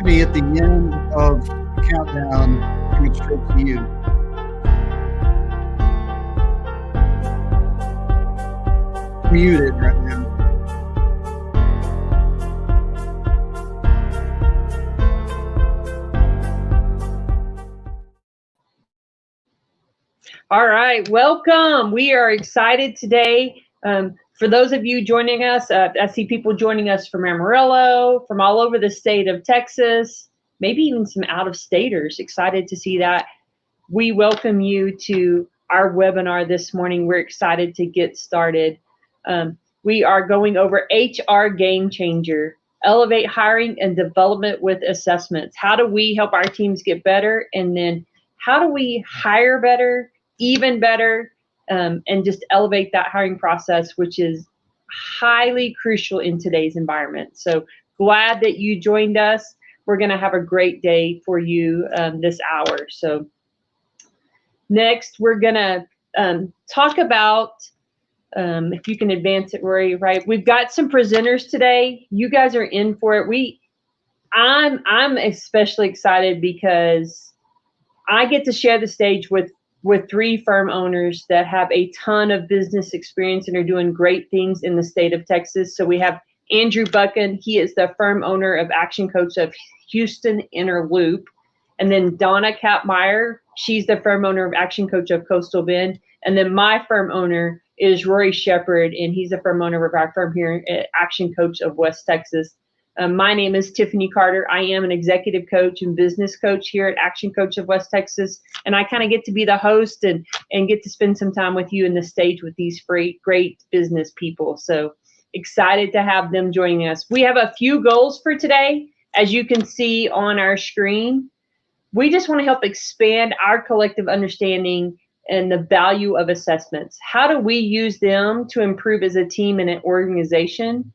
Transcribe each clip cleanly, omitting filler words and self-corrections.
Tiffany, at the end of the countdown, coming straight to you. Muted right now. All right, welcome. We are excited today. For those of you joining us, I see people joining us from Amarillo, from all over the state of Texas, maybe even some out-of-staters. Excited to see that. We welcome you to our webinar this morning. We're excited to get started. We are going over HR Game Changer, Elevate Hiring and Development with Assessments. How do we help our teams get better? And then how do we hire better, even better, and just elevate that hiring process, which is highly crucial in today's environment. So glad that you joined us. We're going to have a great day for you this hour. So next, we're going to talk about, if you can advance it, Rory, right? We've got some presenters today. You guys are in for it. I'm especially excited because I get to share the stage with three firm owners that have a ton of business experience and are doing great things in the state of Texas. So we have Andrew Buchan. He is the firm owner of Action Coach of Houston Inner Loop. And then Donna Kapmeyer, she's the firm owner of Action Coach of Coastal Bend. And then my firm owner is Rory Shepard, and he's the firm owner of our firm here at Action Coach of West Texas. My name is Tiffany Carter. I am an executive coach and business coach here at Action Coach of West Texas. And I kind of get to be the host and get to spend some time with you in the stage with these great business people. So excited to have them joining us. We have a few goals for today, as you can see on our screen. We just want to help expand our collective understanding and the value of assessments. How do we use them to improve as a team and an organization?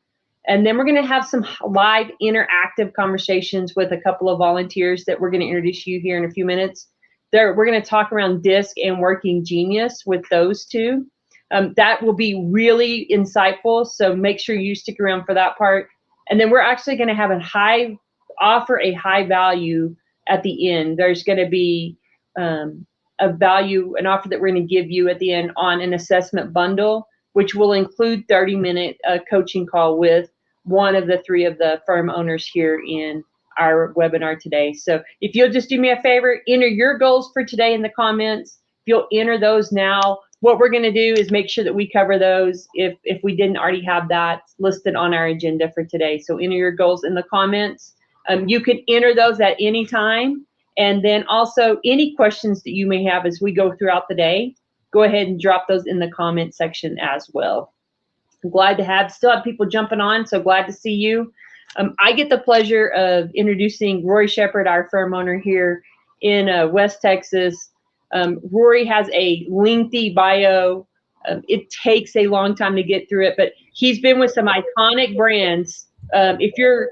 And then we're going to have some live interactive conversations with a couple of volunteers that we're going to introduce you here in a few minutes. We're going to talk around DISC and Working Genius with those two. That will be really insightful, so make sure you stick around for that part. And then we're actually going to have offer a high value at the end. There's going to be an offer that we're going to give you at the end on an assessment bundle, which will include 30-minute coaching call with one of the three of the firm owners here in our webinar today. So if you'll just do me a favor, enter your goals for today in the comments. If you'll enter those now, what we're going to do is make sure that we cover those if we didn't already have that listed on our agenda for today. So enter your goals in the comments. You can enter those at any time. And then also any questions that you may have as we go throughout the day, go ahead and drop those in the comment section as well. I'm glad to still have people jumping on, so glad to see you. I get the pleasure of introducing Rory Shepard, our firm owner here in West Texas. Rory has a lengthy bio. It takes a long time to get through it, but he's been with some iconic brands. If you're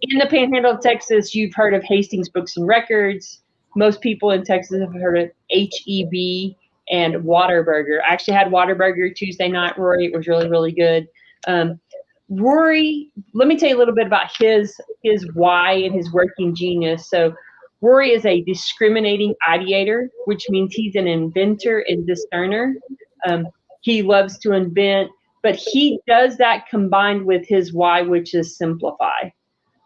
in the Panhandle of Texas, you've heard of Hastings Books and Records. Most people in Texas have heard of HEB and Whataburger. I actually had Whataburger Tuesday night, Rory. It was really, really good. Rory, let me tell you a little bit about his why and his working genius. So Rory is a discriminating ideator, which means he's an inventor and discerner. He loves to invent, but he does that combined with his why, which is simplify.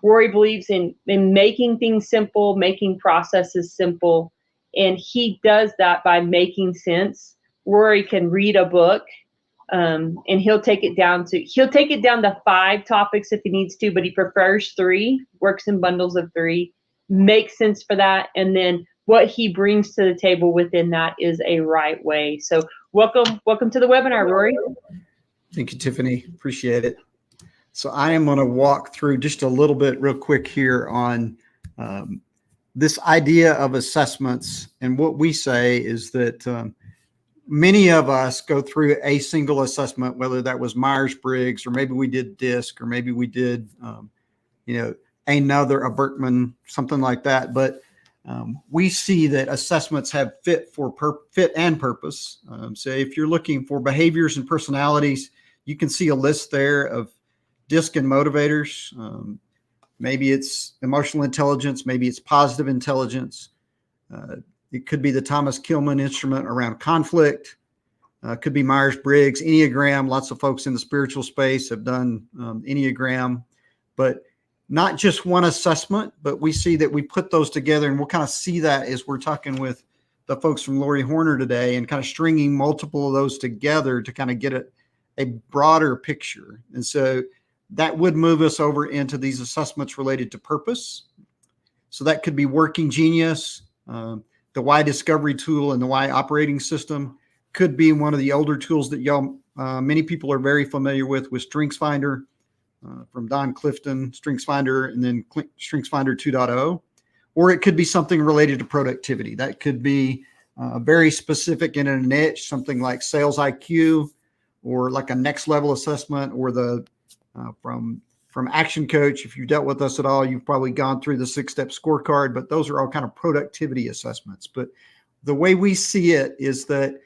Rory believes in making things simple, making processes simple, and he does that by making sense. Rory can read a book, and he'll take it down to 5 topics if he needs to, but he prefers 3, works in bundles of 3, makes sense for that, and then what he brings to the table within that is a right way. So welcome to the webinar, Rory. Thank you, Tiffany. Appreciate it. So I am going to walk through just a little bit real quick here on this idea of assessments. And what we say is that many of us go through a single assessment, whether that was Myers-Briggs, or maybe we did DISC, or maybe we did, a Berkman, something like that. But we see that assessments have fit and purpose. So if you're looking for behaviors and personalities, you can see a list there of DISC and motivators. Maybe it's emotional intelligence. Maybe it's positive intelligence. It could be the Thomas Kilmann instrument around conflict. Could be Myers-Briggs, Enneagram. Lots of folks in the spiritual space have done Enneagram, but not just one assessment, but we see that we put those together, and we'll kind of see that as we're talking with the folks from Lori Horner today and kind of stringing multiple of those together to kind of get a broader picture. And so that would move us over into these assessments related to purpose. So that could be Working Genius, the Y Discovery tool, and the Y Operating System. Could be one of the older tools that y'all, many people are very familiar with StrengthsFinder, from Don Clifton, StrengthsFinder, and then StrengthsFinder 2.0. Or it could be something related to productivity. That could be very specific in a niche, something like Sales IQ, or like a next level assessment, or the from Action Coach. If you've dealt with us at all, you've probably gone through the 6-step scorecard, but those are all kind of productivity assessments. But the way we see it is that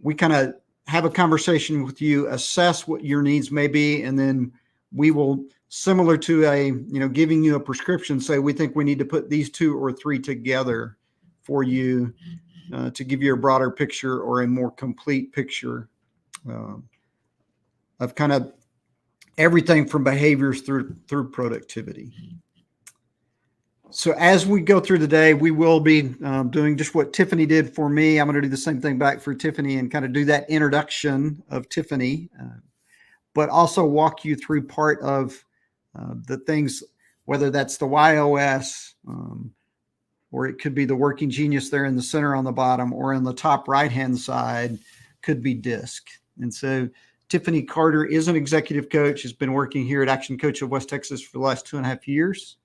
we kind of have a conversation with you, assess what your needs may be, and then we will, similar to giving you a prescription, say we think we need to put these 2 or 3 together for you to give you a broader picture or a more complete picture of kind of everything from behaviors through productivity. So as we go through the day, we will be doing just what Tiffany did for me. I'm going to do the same thing back for Tiffany and kind of do that introduction of Tiffany, but also walk you through part of the things, whether that's the YOS, or it could be the Working Genius there in the center on the bottom, or in the top right-hand side could be DISC. And so Tiffany Carter is an executive coach, has been working here at Action Coach of West Texas for the last 2.5 years.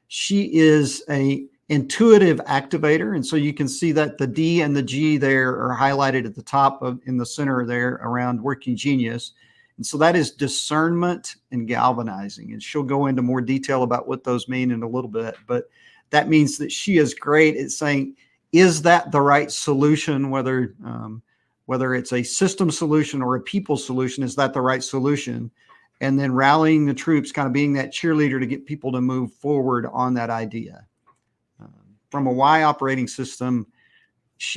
She is a intuitive activator. And so you can see that the D and the G there are highlighted at the top in the center there around Working Genius. And so that is discernment and galvanizing. And she'll go into more detail about what those mean in a little bit. But that means that she is great at saying, is that the right solution? Whether it's a system solution or a people solution, is that the right solution? And then rallying the troops, kind of being that cheerleader to get people to move forward on that idea. From a Y Operating System,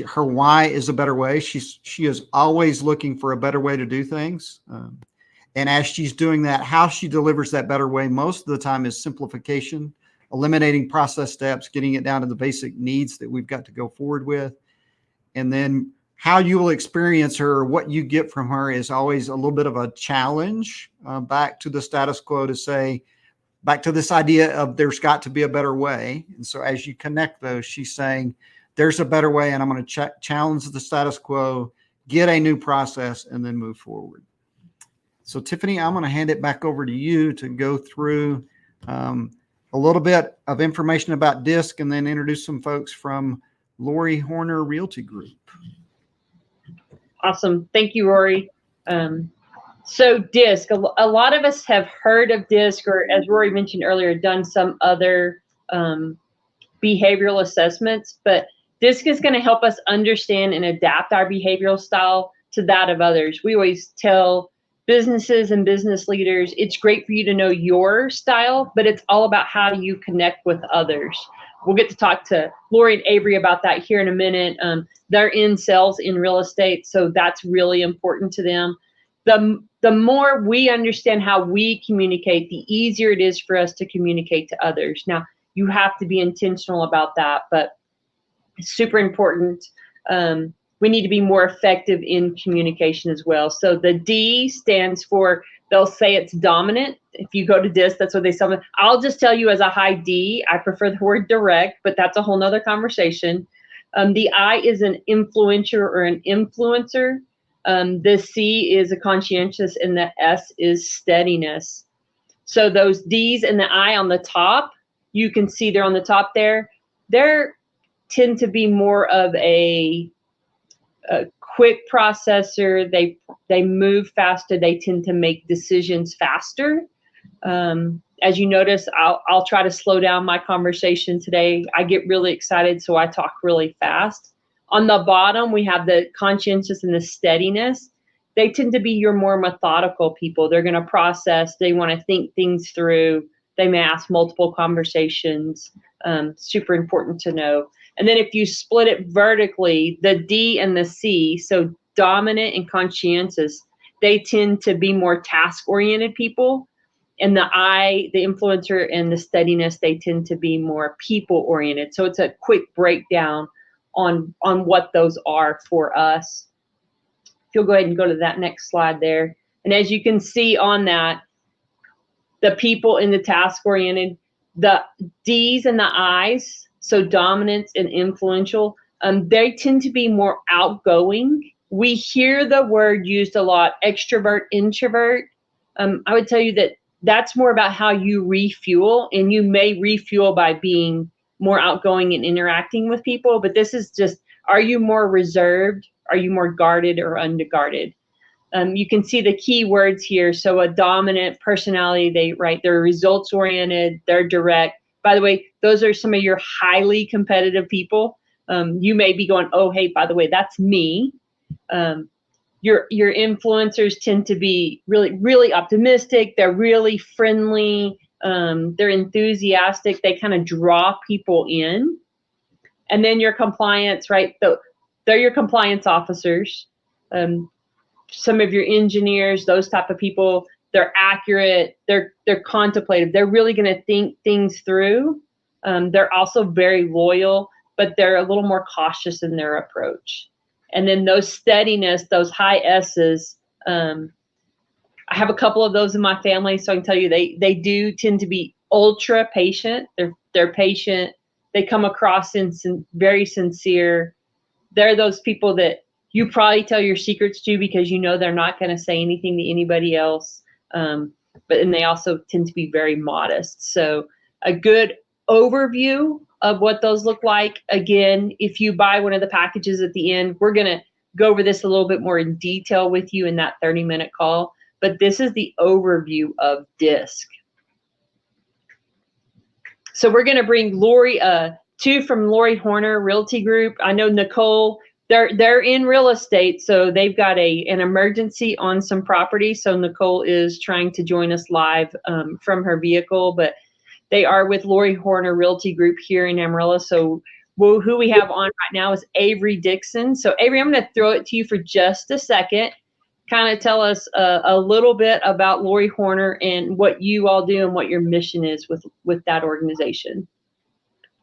her why is a better way. She is always looking for a better way to do things. And as she's doing that, how she delivers that better way most of the time is simplification, eliminating process steps, getting it down to the basic needs that we've got to go forward with. And then how you will experience her, or what you get from her, is always a little bit of a challenge back to the status quo, to say, back to this idea of there's got to be a better way. And so as you connect those, she's saying, there's a better way, and I'm going to challenge the status quo, get a new process, and then move forward. So Tiffany, I'm going to hand it back over to you to go through a little bit of information about DISC, and then introduce some folks from Lori Horner Realty Group. Awesome. Thank you, Rory. So DISC, a lot of us have heard of DISC, or as Rory mentioned earlier, done some other behavioral assessments, but DISC is going to help us understand and adapt our behavioral style to that of others. We always tell businesses and business leaders, it's great for you to know your style, but it's all about how do you connect with others. We'll get to talk to Lori and Avery about that here in a minute. They're in sales in real estate, so that's really important to them. The more we understand how we communicate, the easier it is for us to communicate to others. Now, you have to be intentional about that, but it's super important. We need to be more effective in communication as well. So the D stands for, they'll say it's dominant. If you go to DISC, that's what they say. I'll just tell you, as a high D, I prefer the word direct, but that's a whole nother conversation. The I is an influencer or an influencer. The C is a conscientious, and the S is steadiness. So those D's and the I on the top, you can see they're on the top there. They tend to be more of a quick processor. They move faster. They tend to make decisions faster. As you notice, I'll try to slow down my conversation today. I get really excited, so I talk really fast. On the bottom, we have the conscientious and the steadiness. They tend to be your more methodical people. They're going to process. They want to think things through. They may ask multiple conversations. Super important to know. And then if you split it vertically, the D and the C, so dominant and conscientious, they tend to be more task-oriented people. And the I, the influencer, and the steadiness, they tend to be more people-oriented. So it's a quick breakdown on what those are for us. If you'll go ahead and go to that next slide there. And as you can see on that, the people in the task-oriented, the D's and the I's, so dominance and influential, they tend to be more outgoing. We hear the word used a lot, extrovert, introvert. I would tell you that that's more about how you refuel, and you may refuel by being more outgoing and interacting with people, but this is just, are you more reserved? Are you more guarded or unguarded? You can see the key words here. So a dominant personality, they're results oriented, they're direct. By the way, those are some of your highly competitive people. You may be going, oh, hey, by the way, that's me. Your influencers tend to be really, really optimistic. They're really friendly. They're enthusiastic. They kind of draw people in. And then your compliance, right? They're your compliance officers. Some of your engineers, those type of people, they're accurate, they're contemplative, they're really going to think things through. They're also very loyal, but they're a little more cautious in their approach. And then those steadiness, those high S's, I have a couple of those in my family, so I can tell you they do tend to be ultra patient. They're patient. They come across very sincere. They're those people that you probably tell your secrets to because you know they're not going to say anything to anybody else. And they also tend to be very modest. So a good overview of what those look like. Again, if you buy one of the packages at the end, we're going to go over this a little bit more in detail with you in that 30-minute call. But this is the overview of DISC. So we're going to bring Lori, two from Lori Horner Realty Group. I know Nicole, they're in real estate, so they've got an emergency on some property. So Nicole is trying to join us live from her vehicle, but they are with Lori Horner Realty Group here in Amarillo. So who we have on right now is Avery Dixon. So Avery, I'm going to throw it to you for just a second. Kind of tell us a little bit about Lori Horner and what you all do and what your mission is with that organization.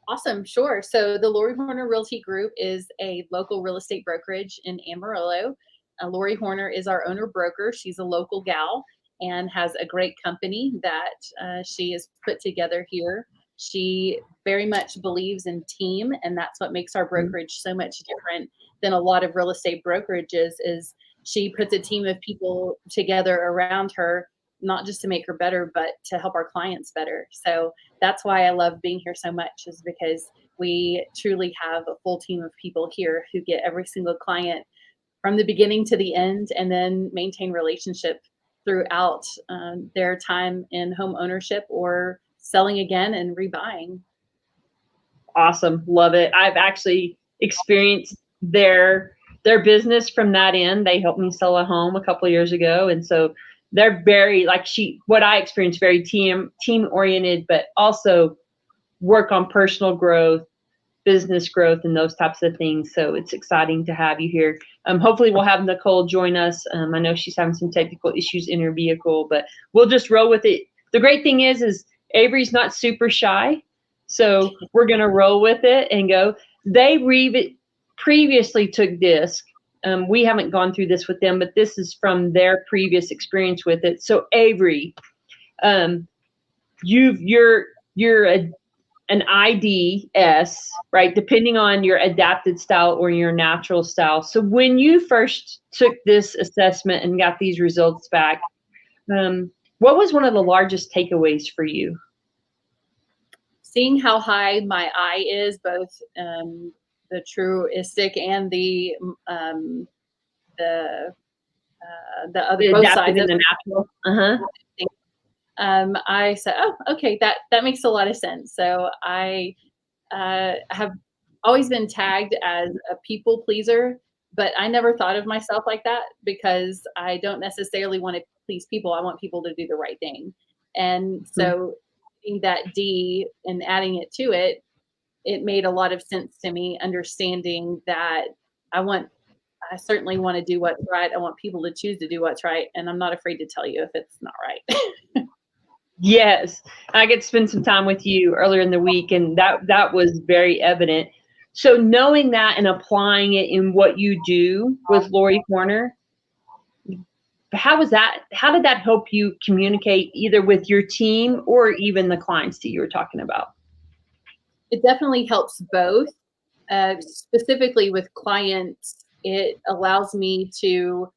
Awesome, sure. So the Lori Horner Realty Group is a local real estate brokerage in Amarillo. Lori Horner is our owner broker. She's a local gal and has a great company that she has put together here. She very much believes in team, and that's what makes our brokerage so much different than a lot of real estate brokerages. Is she puts a team of people together around her, not just to make her better, but to help our clients better. So that's why I love being here so much, is because we truly have a full team of people here who get every single client from the beginning to the end, and then maintain relationship throughout their time in home ownership or selling again and rebuying. Awesome. Love it. I've actually experienced their business from that end. They helped me sell a home a couple of years ago. And so they're very, what I experienced, very team oriented, but also work on personal growth, business growth, and those types of things. So it's exciting to have you here. Hopefully we'll have Nicole join us. I know she's having some technical issues in her vehicle, but we'll just roll with it. The great thing is Avery's not super shy. So we're going to roll with it and go. They previously took DISC. We haven't gone through this with them, but this is from their previous experience with it. So Avery, you're an IDS, right? Depending on your adapted style or your natural style. So when you first took this assessment and got these results back, what was one of the largest takeaways for you? Seeing how high my I is, both the truistic and the other, both sides of the natural. I said, oh, okay, that makes a lot of sense. So I have always been tagged as a people pleaser, but I never thought of myself like that, because I don't necessarily want to please people. I want people to do the right thing. And so Being that D and adding it to it, it made a lot of sense to me, understanding that I certainly want to do what's right. I want people to choose to do what's right. And I'm not afraid to tell you if it's not right. Yes, I get to spend some time with you earlier in the week, and that was very evident. So knowing that and applying it in what you do with Lori Horner, how was that? How did that help you communicate either with your team or even the clients that you were talking about? It definitely helps both. Specifically with clients, it allows me to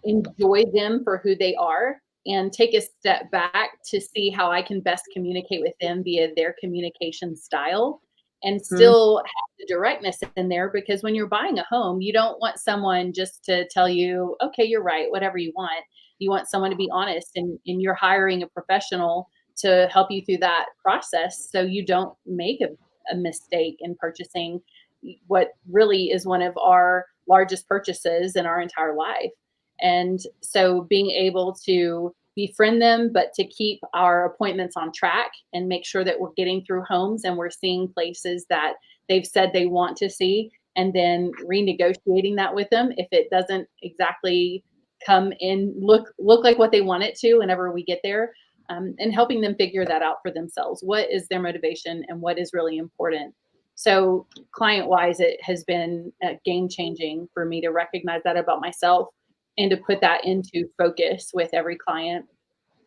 enjoy them for who they are and take a step back to see how I can best communicate with them via their communication style and still have the directness in there, because when you're buying a home, you don't want someone just to tell you, okay, you're right, whatever you want. You want someone to be honest, and you're hiring a professional to help you through that process so you don't make a mistake in purchasing what really is one of our largest purchases in our entire life. And so being able to befriend them, but to keep our appointments on track and make sure that we're getting through homes and we're seeing places that they've said they want to see, and then renegotiating that with them if it doesn't exactly come in, look like what they want it to whenever we get there, and helping them figure that out for themselves. What is their motivation and what is really important? So client-wise, it has been game-changing for me to recognize that about myself and to put that into focus with every client.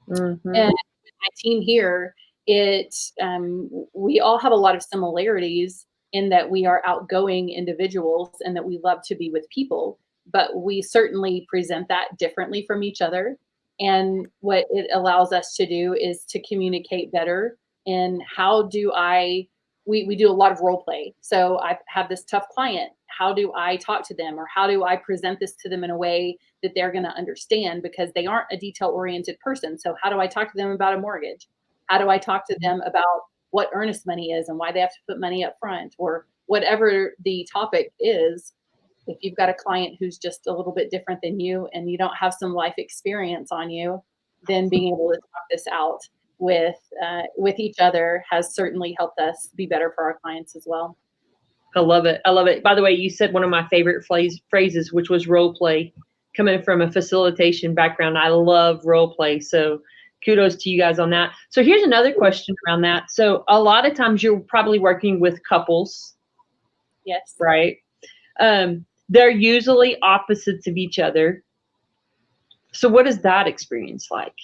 And with my team here, we all have a lot of similarities in that we are outgoing individuals and that we love to be with people, but we certainly present that differently from each other. And what it allows us to do is to communicate better. And we do a lot of role play. So I have this tough client. How do I talk to them, or how do I present this to them in a way that they're going to understand, because they aren't a detail-oriented person? So how do I talk to them about a mortgage? How do I talk to them about what earnest money is and why they have to put money up front, or whatever the topic is? If you've got a client who's just a little bit different than you and you don't have some life experience on you, then being able to talk this out with each other has certainly helped us be better for our clients as well. I love it. I love it. By the way, you said one of my favorite phrases, which was role play. Coming from a facilitation background, I love role play. So kudos to you guys on that. So here's another question around that. So a lot of times you're probably working with couples. Yes. Right. They're usually opposites of each other. So what is that experience like?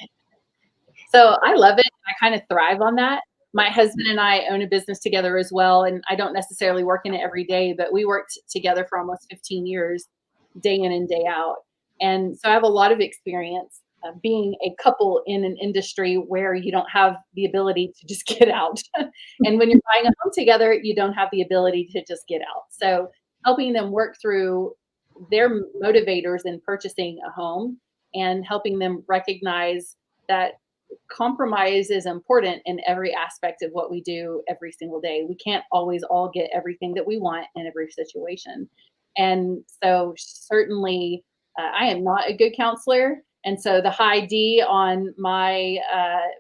So I love it. I kind of thrive on that. My husband and I own a business together as well, and I don't necessarily work in it every day, but we worked together for almost 15 years, day in and day out. And so I have a lot of experience being a couple in an industry where you don't have the ability to just get out. And when you're buying a home together, you don't have the ability to just get out. So helping them work through their motivators in purchasing a home and helping them recognize that compromise is important in every aspect of what we do every single day. We can't always all get everything that we want in every situation. And so certainly I am not a good counselor. And so the high D on my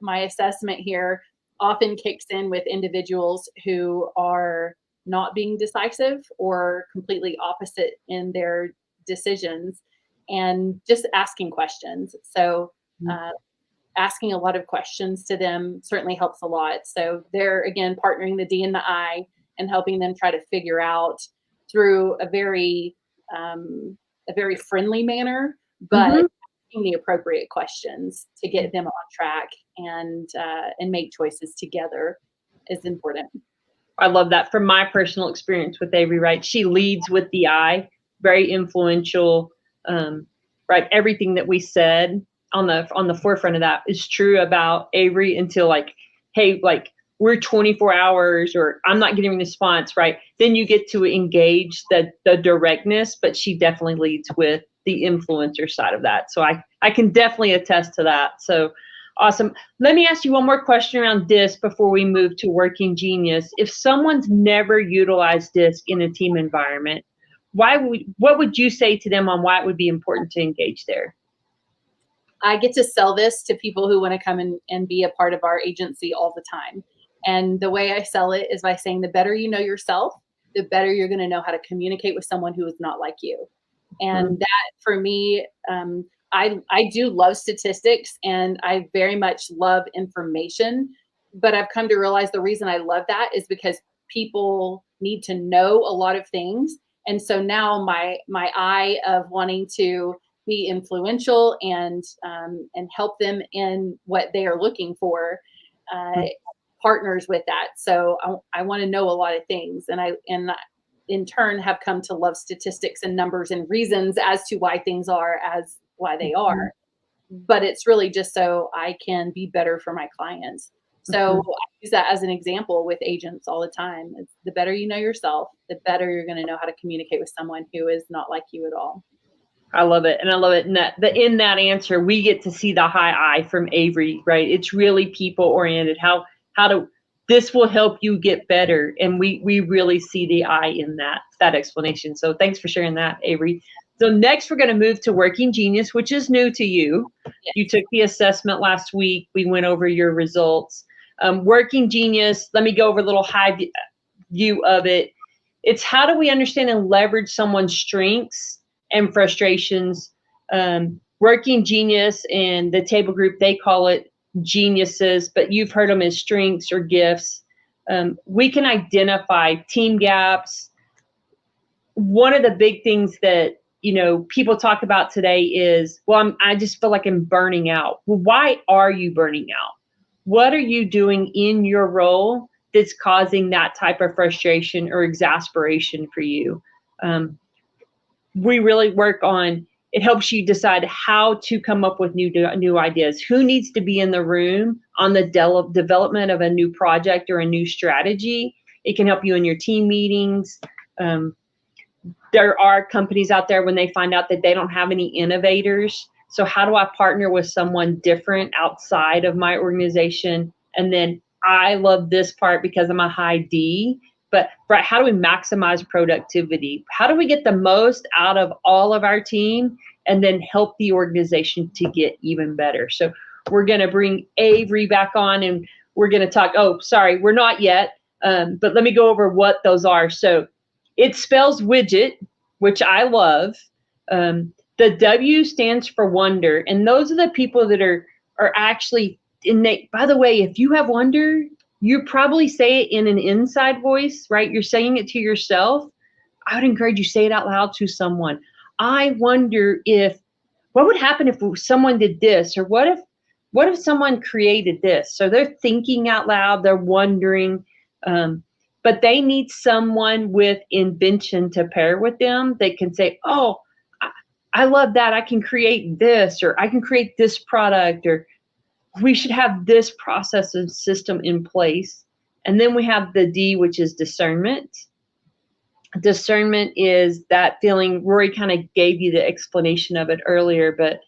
assessment here often kicks in with individuals who are not being decisive or completely opposite in their decisions, and just asking questions. So asking a lot of questions to them certainly helps a lot. So they're, again, partnering the D and the I and helping them try to figure out through a very friendly manner, but asking the appropriate questions to get them on track and make choices together is important. I love that. From my personal experience with Avery, right? She leads with the I, very influential, right? Everything that we said on the forefront of that is true about Avery until like, hey, like we're 24 hours or I'm not getting a response, right? Then you get to engage the directness, but she definitely leads with the influencer side of that. So I can definitely attest to that. So awesome. Let me ask you one more question around DISC before we move to Working Genius. If someone's never utilized DISC in a team environment, what would you say to them on why it would be important to engage there? I get to sell this to people who want to come and be a part of our agency all the time. And the way I sell it is by saying the better you know yourself, the better you're going to know how to communicate with someone who is not like you. And that for me, I do love statistics and I very much love information, but I've come to realize the reason I love that is because people need to know a lot of things. And so now my eye of wanting to be influential and help them in what they are looking for partners with that. So I want to know a lot of things, and I in turn have come to love statistics and numbers and reasons as to why things are as why they are. But it's really just so I can be better for my clients. So I use that as an example with agents all the time. It's the better you know yourself, the better you're going to know how to communicate with someone who is not like you at all. I love it. And I love it. And in that answer, we get to see the high I from Avery, right? It's really people oriented. How this will help you get better. And we really see the I in that explanation. So thanks for sharing that, Avery. So next we're going to move to Working Genius, which is new to you. Yes. You took the assessment last week. We went over your results. Working Genius, let me go over a little high view of it. It's how do we understand and leverage someone's strengths and frustrations. Working Genius and the table group, they call it geniuses, but you've heard them as strengths or gifts. We can identify team gaps. One of the big things that people talk about today is, well, I just feel like I'm burning out. Well, why are you burning out? What are you doing in your role that's causing that type of frustration or exasperation for you? We really work on, it helps you decide how to come up with new ideas. Who needs to be in the room on the development of a new project or a new strategy? It can help you in your team meetings. There are companies out there when they find out that they don't have any innovators. So how do I partner with someone different outside of my organization? And then I love this part because I'm a high D. But right, how do we maximize productivity? How do we get the most out of all of our team and then help the organization to get even better? So we're going to bring Avery back on and we're going to talk. Oh, sorry, we're not yet. But let me go over what those are. So it spells widget, which I love. The W stands for wonder. And those are the people that are actually innate. By the way, if you have wonder, you probably say it in an inside voice, right? You're saying it to yourself. I would encourage you say it out loud to someone. I wonder what would happen if someone did this, or what if someone created this? So they're thinking out loud, they're wondering, but they need someone with invention to pair with them. They can say, oh, I love that. I can create this, or I can create this product, or we should have this process and system in place. And then we have the D, which is discernment. Discernment is that feeling. Rory kind of gave you the explanation of it earlier, but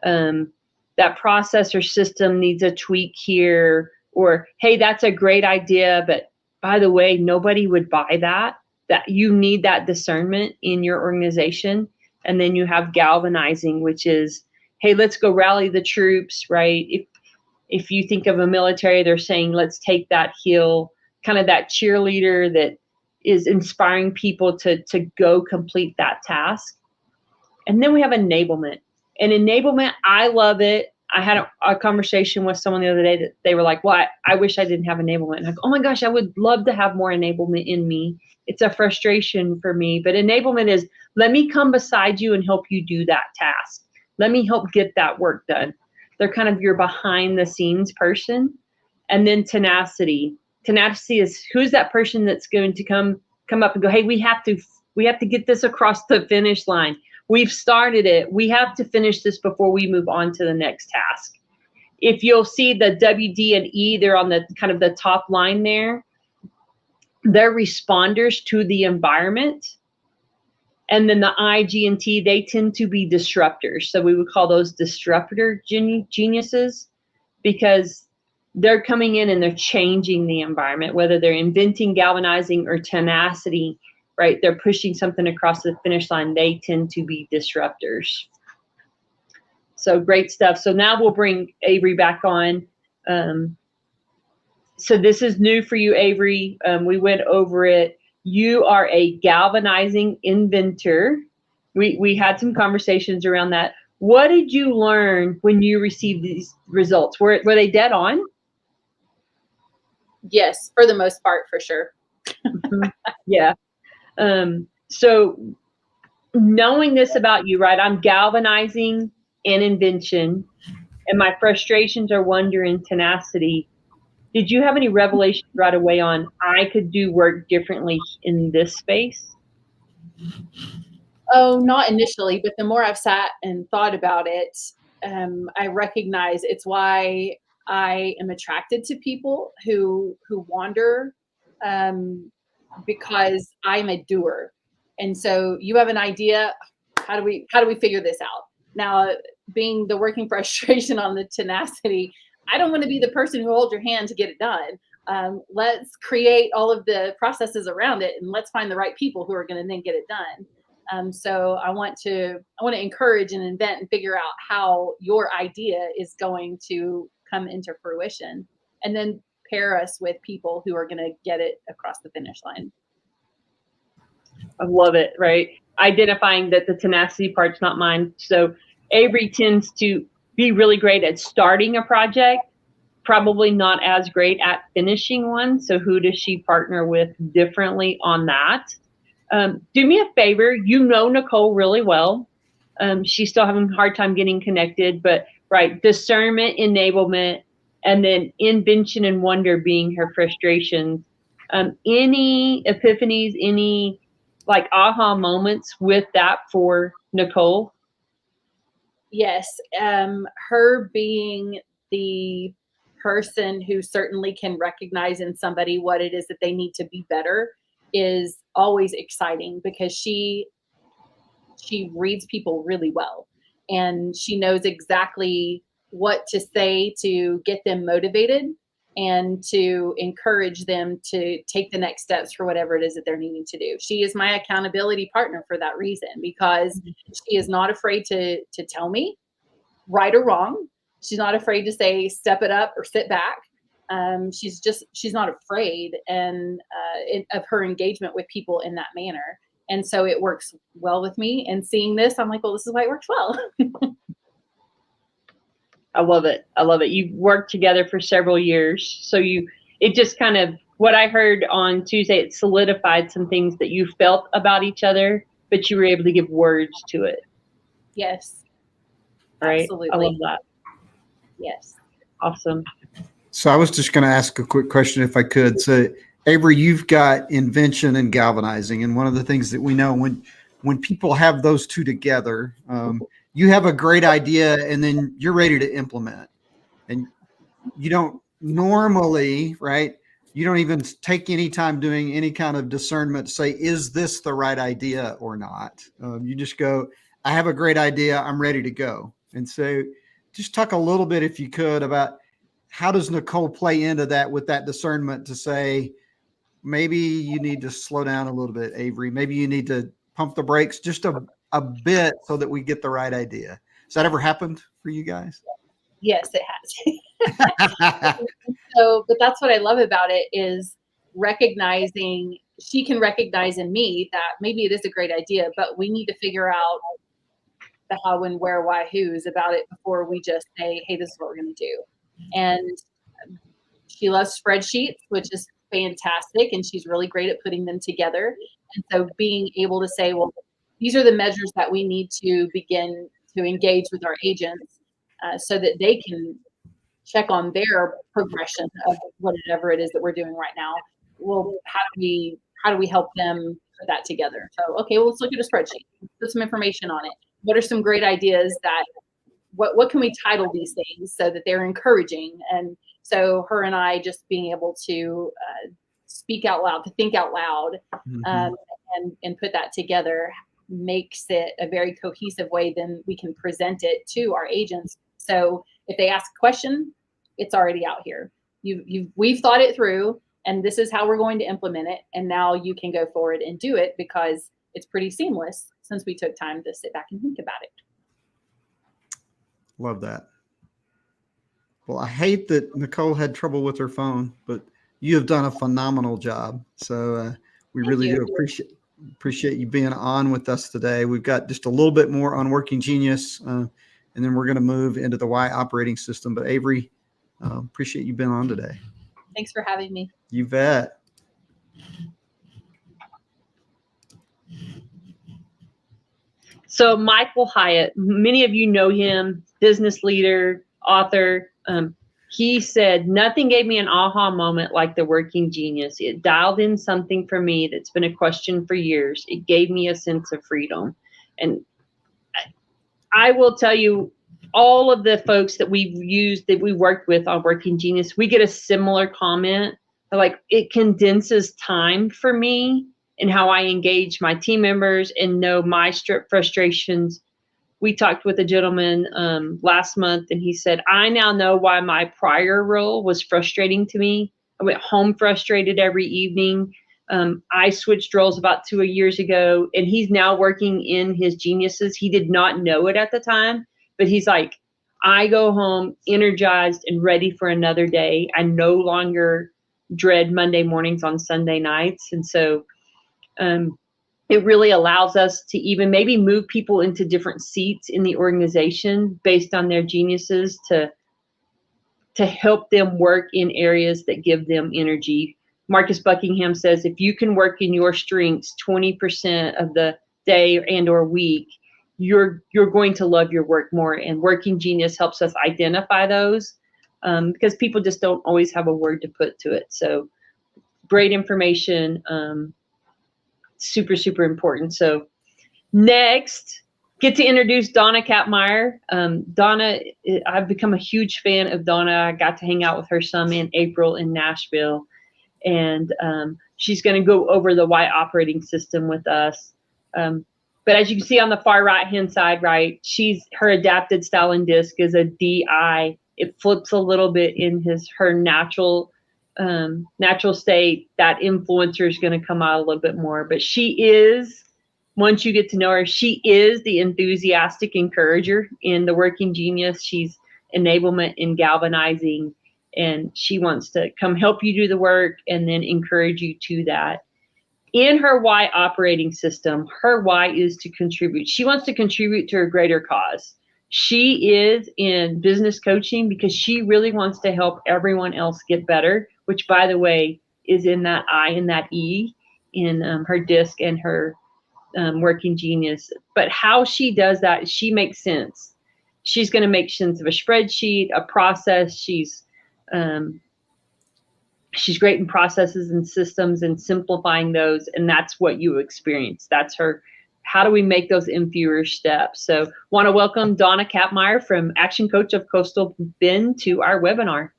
that process or system needs a tweak here, or, hey, that's a great idea, but by the way, nobody would buy that. That you need that discernment in your organization. And then you have galvanizing, which is, hey, let's go rally the troops, right? If you think of a military, they're saying, let's take that hill, kind of that cheerleader that is inspiring people to go complete that task. And then we have enablement. And enablement, I love it. I had a conversation with someone the other day that they were like, well, I wish I didn't have enablement. And I go, oh my gosh, I would love to have more enablement in me. It's a frustration for me. But enablement is, let me come beside you and help you do that task. Let me help get that work done. They're kind of your behind the scenes person. And then tenacity. Tenacity is, who's that person that's going to come up and go, hey, we have to get this across the finish line. We've started it. We have to finish this before we move on to the next task. If you'll see the W, D, and E, they're on the kind of the top line there. They're responders to the environment. And then the I, G, and T, they tend to be disruptors. So we would call those disruptor geniuses, because they're coming in and they're changing the environment, whether they're inventing, galvanizing, or tenacity, right? They're pushing something across the finish line. They tend to be disruptors. So great stuff. So now we'll bring Avery back on. So this is new for you, Avery. We went over it. You are a galvanizing inventor. We had some conversations around that. What did you learn when you received these results? Were they dead on? Yes, for the most part, for sure. Yeah. So knowing this about you, right? I'm galvanizing and invention, and my frustrations are wonder and tenacity. Did you have any revelations right away on I could do work differently in this space? Oh, not initially, but the more I've sat and thought about it, I recognize it's why I am attracted to people who wander, because I'm a doer. And so you have an idea. How do we figure this out? Now, being the working frustration on the tenacity, I don't want to be the person who holds your hand to get it done. Let's create all of the processes around it, and let's find the right people who are going to then get it done. So I want to encourage and invent and figure out how your idea is going to come into fruition, and then pair us with people who are going to get it across the finish line. I love it, right? Identifying that the tenacity part's not mine. So Avery tends to be really great at starting a project, probably not as great at finishing one. So who does she partner with differently on that? Do me a favor. You know Nicole really well. She's still having a hard time getting connected, but right, discernment, enablement, and then invention and wonder being her frustrations. Any epiphanies, any like aha moments with that for Nicole? Yes, her being the person who certainly can recognize in somebody what it is that they need to be better is always exciting, because she reads people really well, and she knows exactly what to say to get them motivated and to encourage them to take the next steps for whatever it is that they're needing to do. She is my accountability partner for that reason, because she is not afraid to tell me right or wrong. She's not afraid to say step it up or sit back. She's not afraid of her engagement with people in that manner. And so it works well with me. And seeing this, I'm like, well, this is why it works well. I love it. I love it. You've worked together for several years. So it just kind of, what I heard on Tuesday, it solidified some things that you felt about each other, but you were able to give words to it. Yes. Right. Absolutely. I love that. Yes. Awesome. So I was just going to ask a quick question if I could. So Avery, you've got invention and galvanizing. And one of the things that we know when people have those two together, you have a great idea and then you're ready to implement. And you don't normally, right? You don't even take any time doing any kind of discernment to say, is this the right idea or not? You just go, I have a great idea. I'm ready to go. And so just talk a little bit, if you could, about how does Nicole play into that with that discernment to say, maybe you need to slow down a little bit, Avery. Maybe you need to pump the brakes just a bit so that we get the right idea. Has that ever happened for you guys? Yes, it has. But that's what I love about it is recognizing, she can recognize in me that maybe it is a great idea, but we need to figure out the how, when, where, why, who's about it before we just say, hey, this is what we're going to do. And she loves spreadsheets, which is fantastic. And she's really great at putting them together. And so being able to say, well, these are the measures that we need to begin to engage with our agents so that they can check on their progression of whatever it is that we're doing right now. Well, how do we help them put that together? So, okay, well, let's look at a spreadsheet, put some information on it. What are some great ideas that, what can we title these things so that they're encouraging? And so her and I just being able to speak out loud, to think out loud, and put that together makes it a very cohesive way. Then we can present it to our agents. So if they ask a question, it's already out here. We've thought it through, and this is how we're going to implement it. And now you can go forward and do it because it's pretty seamless since we took time to sit back and think about it. Love that. Well, I hate that Nicole had trouble with her phone, but you have done a phenomenal job. So we Thank really you. do appreciate you being on with us today. We've got just a little bit more on Working Genius, and then we're going to move into the Y operating system. But Avery, appreciate you being on today. Thanks for having me. You bet. So Michael Hyatt, many of you know him, business leader, author. He said, nothing gave me an aha moment like the Working Genius. It dialed in something for me that's been a question for years. It gave me a sense of freedom. And I will tell you, all of the folks that we've used, that we worked with on Working Genius, we get a similar comment. Like, it condenses time for me and how I engage my team members and know my frustrations. We talked with a gentleman last month, and he said, I now know why my prior role was frustrating to me. I went home frustrated every evening. I switched roles about 2 years ago, and he's now working in his geniuses. He did not know it at the time, but he's like, I go home energized and ready for another day. I no longer dread Monday mornings on Sunday nights. And so it really allows us to even maybe move people into different seats in the organization based on their geniuses to help them work in areas that give them energy. Marcus Buckingham says, if you can work in your strengths 20% of the day and or week, you're going to love your work more. And Working Genius helps us identify those because people just don't always have a word to put to it. So great information. Super, super important. So next, get to introduce Donna Kapmeyer. Donna, I've become a huge fan of Donna. I got to hang out with her some in April in Nashville. And she's going to go over the Y operating system with us. But as you can see on the far right-hand side, right, her adapted style and disc is a DI. It flips a little bit in her natural state. That influencer is going to come out a little bit more. But she is, once you get to know her, she is the enthusiastic encourager in the Working Genius. She's enablement and galvanizing, and she wants to come help you do the work and then encourage you to that. In her Y operating system, her Y is to contribute. She wants to contribute to a greater cause. She is in business coaching because she really wants to help everyone else get better, which, by the way, is in that I and that E in her disc and her Working Genius. But how she does that is she makes sense. She's going to make sense of a spreadsheet, a process. She's great in processes and systems and simplifying those. And that's what you experience. That's her. How do we make those in fewer steps? So want to welcome Donna Kapmeyer from Action Coach of Coastal Bend to our webinar.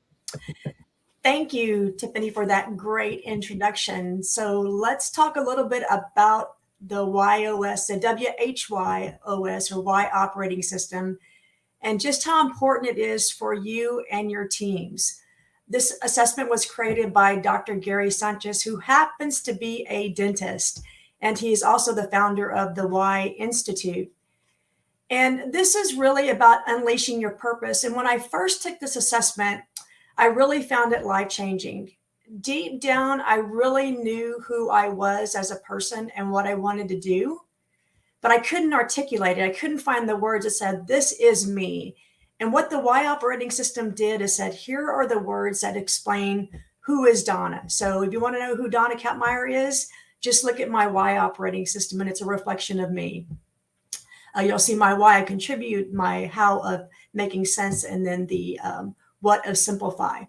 Thank you, Tiffany, for that great introduction. So let's talk a little bit about the YOS, the WHYOS or Y operating system, and just how important it is for you and your teams. This assessment was created by Dr. Gary Sanchez, who happens to be a dentist, and he is also the founder of the Y Institute. And this is really about unleashing your purpose. And when I first took this assessment, I really found it life-changing. Deep down, I really knew who I was as a person and what I wanted to do, but I couldn't articulate it. I couldn't find the words that said, this is me. And what the Y operating system did is said, here are the words that explain who is Donna. So if you want to know who Donna Kapmeyer is, just look at my Y operating system and it's a reflection of me. You'll see my why I contribute, my how of making sense, and then the what of simplify.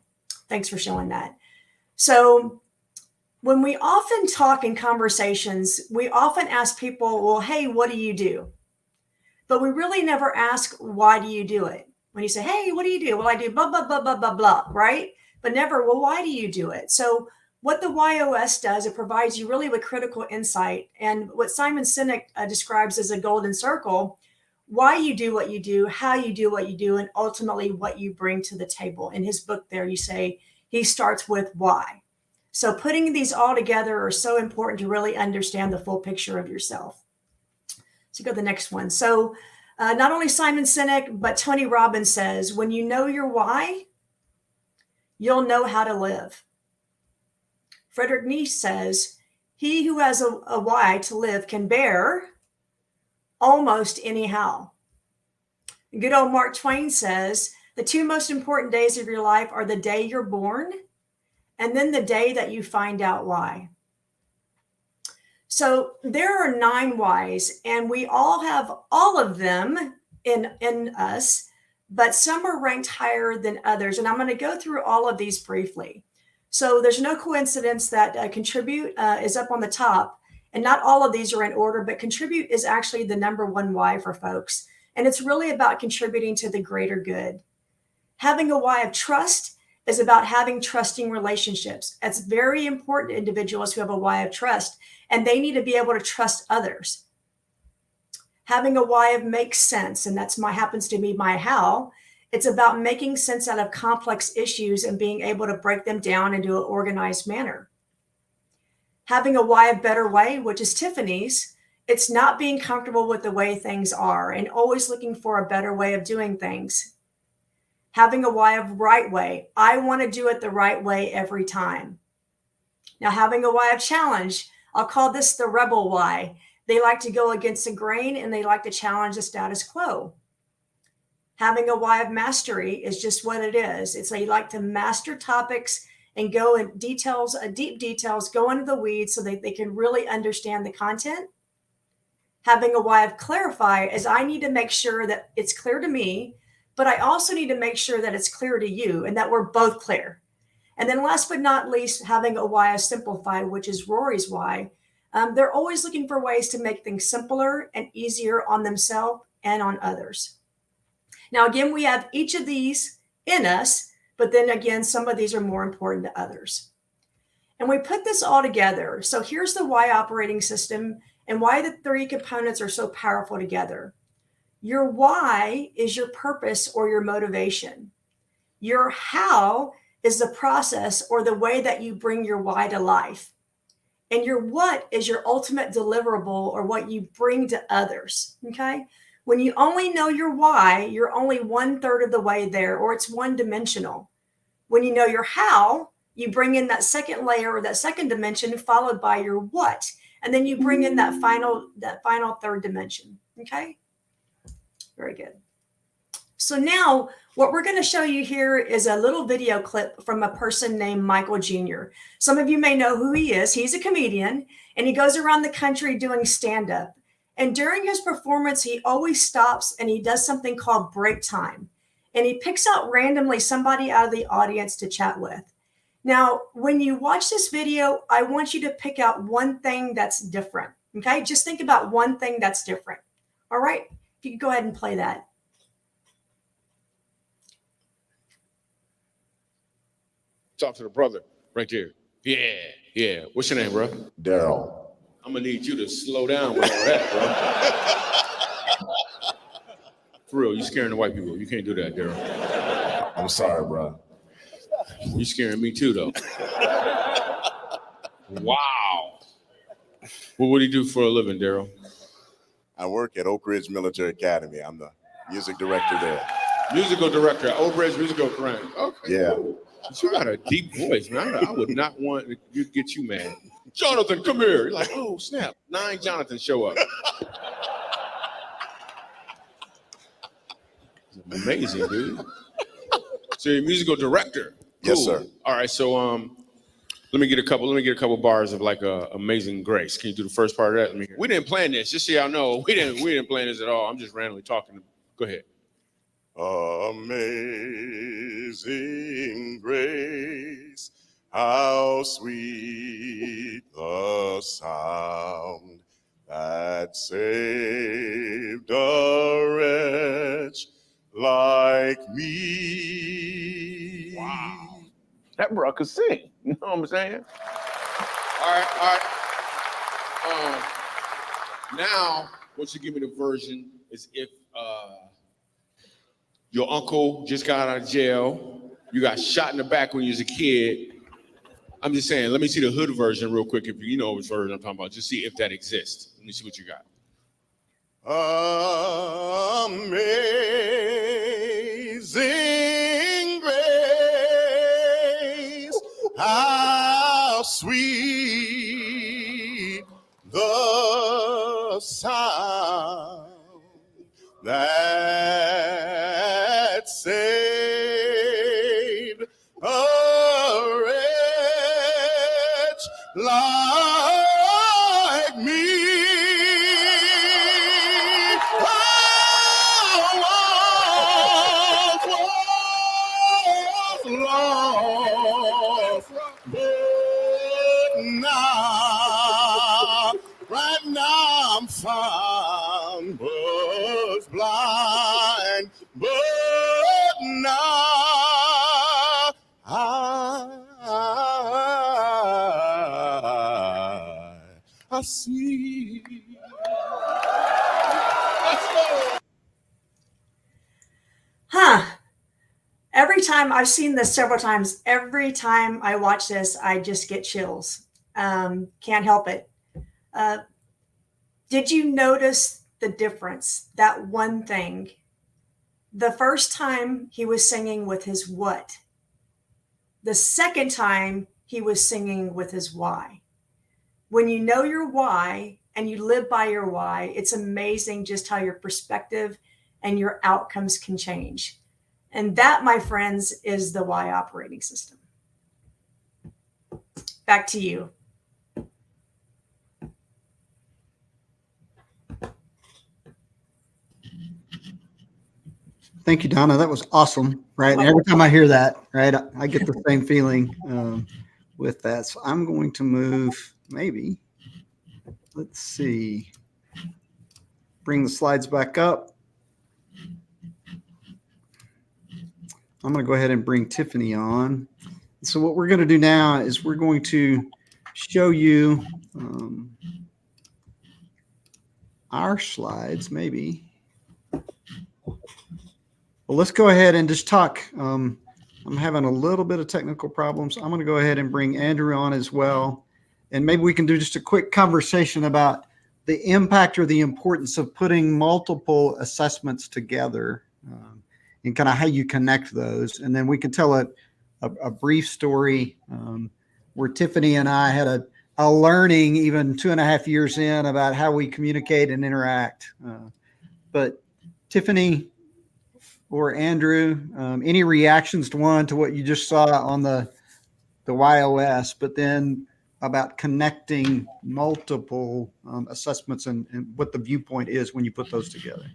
Thanks for showing that. So when we often talk in conversations, we often ask people, well, hey, what do you do? But we really never ask, why do you do it? When you say, hey, what do you do? Well, I do blah, blah, blah, blah, blah, blah, right? But never, well, why do you do it? So what the YOS does, it provides you really with critical insight. And what Simon Sinek describes as a golden circle, why you do what you do, how you do what you do, and ultimately what you bring to the table. In his book there, you say he starts with why. So putting these all together are so important to really understand the full picture of yourself. So go to the next one. So Not only Simon Sinek, but Tony Robbins says, when you know your why, you'll know how to live. Friedrich Nietzsche says, he who has a why to live can bear almost anyhow. Good old Mark Twain says, the two most important days of your life are the day you're born and then the day that you find out why. So there are 9 whys, and we all have all of them in us, but some are ranked higher than others. And I'm going to go through all of these briefly. So there's no coincidence that contribute is up on the top, and not all of these are in order, but contribute is actually the number 1 why for folks. And it's really about contributing to the greater good. Having a why of trust is about having trusting relationships. It's very important to individuals who have a why of trust, and they need to be able to trust others. Having a why of make sense, and that's happens to be my how. It's about making sense out of complex issues and being able to break them down into an organized manner. Having a why of better way, which is Tiffany's, it's not being comfortable with the way things are and always looking for a better way of doing things. Having a why of right way. I want to do it the right way every time. Now, having a why of challenge, I'll call this the rebel why. They like to go against the grain and they like to challenge the status quo. Having a why of mastery is just what it is. It's they like to master topics and go in details, deep details, go into the weeds so that they can really understand the content. Having a why of clarify is I need to make sure that it's clear to me, but I also need to make sure that it's clear to you and that we're both clear. And then last but not least, having a why of simplify, which is Rory's why. They're always looking for ways to make things simpler and easier on themselves and on others. Now, again, we have each of these in us, but then again, some of these are more important to others. And we put this all together. So here's the why operating system and why the 3 components are so powerful together. Your why is your purpose or your motivation. Your how is the process or the way that you bring your why to life. And your what is your ultimate deliverable or what you bring to others, okay? When you only know your why, you're only 1/3 of the way there, or it's one-dimensional. When you know your how, you bring in that second layer or that second dimension followed by your what. And then you bring in that final 3rd dimension, okay? Very good. So now what we're going to show you here is a little video clip from a person named Michael Jr. Some of you may know who he is. He's a comedian and he goes around the country doing stand-up. And during his performance, he always stops and he does something called break time. And he picks out randomly somebody out of the audience to chat with. Now, when you watch this video, I want you to pick out one thing that's different. Okay, just think about one thing that's different. All right, if you could go ahead and play that. Talk to the brother right there. Yeah. What's your name, bro? Daryl. I'm gonna need you to slow down with all that, bro. For real, you scaring the white people. You can't do that, Daryl. I'm sorry, bro. You scaring me too, though. Wow. What do you do for a living, Daryl? I work at Oak Ridge Military Academy. I'm the music director there. Musical director at Oak Ridge Musical Academy. Okay. Yeah. But you got a deep voice, man. I would not want to get you mad. Jonathan, come here. You're like, oh, snap. 9 Jonathans show up. Amazing, dude. So you're a musical director. Cool. Yes, sir. All right, so let me get a couple bars of like Amazing Grace. Can you do the first part of that? We didn't plan this, just so y'all know. We didn't plan this at all. I'm just randomly talking. Go ahead. Amazing grace, how sweet the sound that saved a wretch like me. Wow. That bro could sing. You know what I'm saying? All right. Now, what you give me the version is if your uncle just got out of jail, you got shot in the back when you was a kid. I'm just saying, let me see the hood version real quick. If you know which version I'm talking about, just see if that exists. Let me see what you got. Amazing grace, how sweet the sound that saved a wretch like me. Lost, but now, right now I'm found, was blind, but now I see. Huh. Every time I've seen this several times, every time I watch this, I just get chills. Can't help it. Did you notice the difference? That one thing. The first time he was singing with his what? The second time he was singing with his why. When you know your why and you live by your why, it's amazing just how your perspective and your outcomes can change. And that, my friends, is the Y operating system. Back to you. Thank you, Donna. That was awesome, right? And every time I hear that, right, I get the same feeling with that. So I'm going to move, maybe, let's see, bring the slides back up. I'm going to go ahead and bring Tiffany on. So what we're going to do now is we're going to show you our slides, maybe. Well, let's go ahead and just talk. I'm having a little bit of technical problems. I'm going to go ahead and bring Andrew on as well. And maybe we can do just a quick conversation about the impact or the importance of putting multiple assessments together. And kind of how you connect those. And then we can tell a brief story where Tiffany and I had a learning even 2.5 years in about how we communicate and interact. But Tiffany or Andrew, any reactions to what you just saw on the YOS, but then about connecting multiple assessments and what the viewpoint is when you put those together?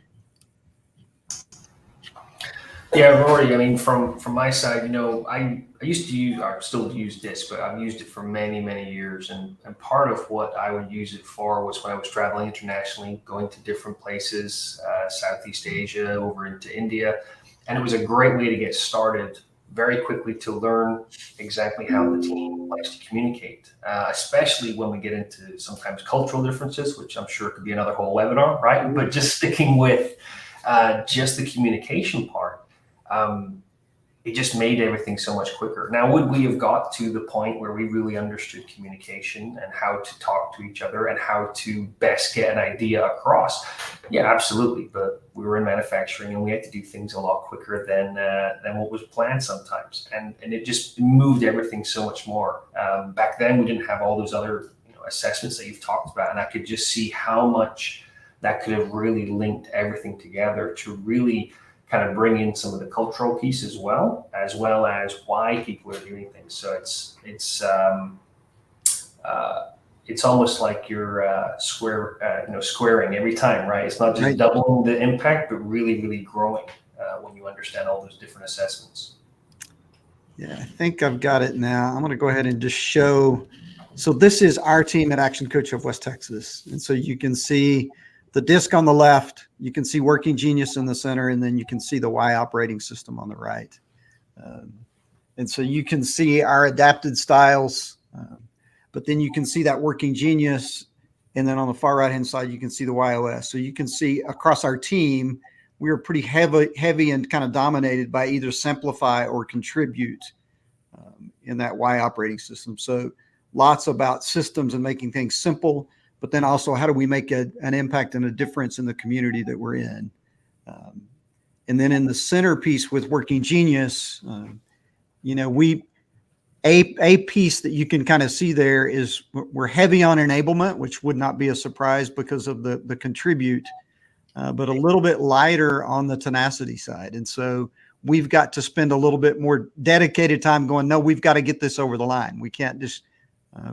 Yeah, Rory, I mean, from my side, you know, I used to use, I still use DISC, but I've used it for many, many years. And part of what I would use it for was when I was traveling internationally, going to different places, Southeast Asia, over into India. And it was a great way to get started very quickly to learn exactly how the team likes to communicate, especially when we get into sometimes cultural differences, which I'm sure could be another whole webinar, right? But just sticking with just the communication part. It just made everything so much quicker. Now, would we have got to the point where we really understood communication and how to talk to each other and how to best get an idea across? Yeah, absolutely. But we were in manufacturing and we had to do things a lot quicker than what was planned sometimes. And it just moved everything so much more. Back then, we didn't have all those other assessments that you've talked about. And I could just see how much that could have really linked everything together to really kind of bring in some of the cultural piece as well as why people are doing things. So it's almost like you're squaring every time, right? It's not just doubling the impact, but really, really growing when you understand all those different assessments. Yeah, I think I've got it now. I'm going to go ahead and just show. So this is our team at Action Coach of West Texas. And so you can see the DISC on the left, you can see Working Genius in the center, and then you can see the Y operating system on the right. And so you can see our adapted styles, but then you can see that Working Genius. And then on the far right-hand side, you can see the YOS. So you can see across our team, we are pretty heavy and kind of dominated by either Simplify or Contribute in that Y operating system. So lots about systems and making things simple, but then also how do we make an impact and a difference in the community that we're in? And then in the centerpiece with Working Genius, a piece that you can kind of see there is we're heavy on enablement, which would not be a surprise because of the contribute, but a little bit lighter on the tenacity side. And so we've got to spend a little bit more dedicated time going, no, we've got to get this over the line. We can't just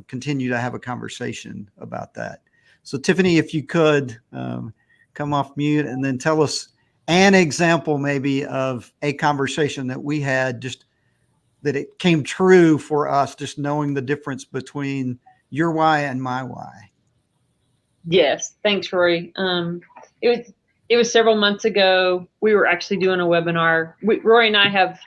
continue to have a conversation about that. So Tiffany, if you could come off mute and then tell us an example maybe of a conversation that we had, just that it came true for us, just knowing the difference between your why and my why. Yes, thanks, Rory. It was several months ago. We were actually doing a webinar. Rory and I have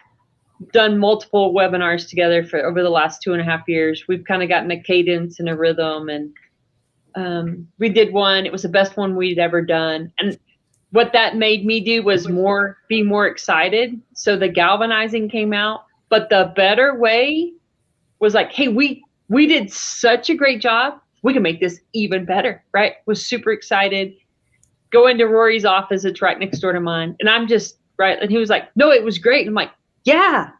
done multiple webinars together for over the last 2.5 years. We've kind of gotten a cadence and a rhythm, and we did one. It was the best one we'd ever done, and what that made me do was be more excited. So the galvanizing came out. But the better way was like, hey, we did such a great job. We can make this even better, right? Was super excited. Go into Rory's office. It's right next door to mine. And I'm just, right. And he was like, no, it was great. And I'm like, yeah,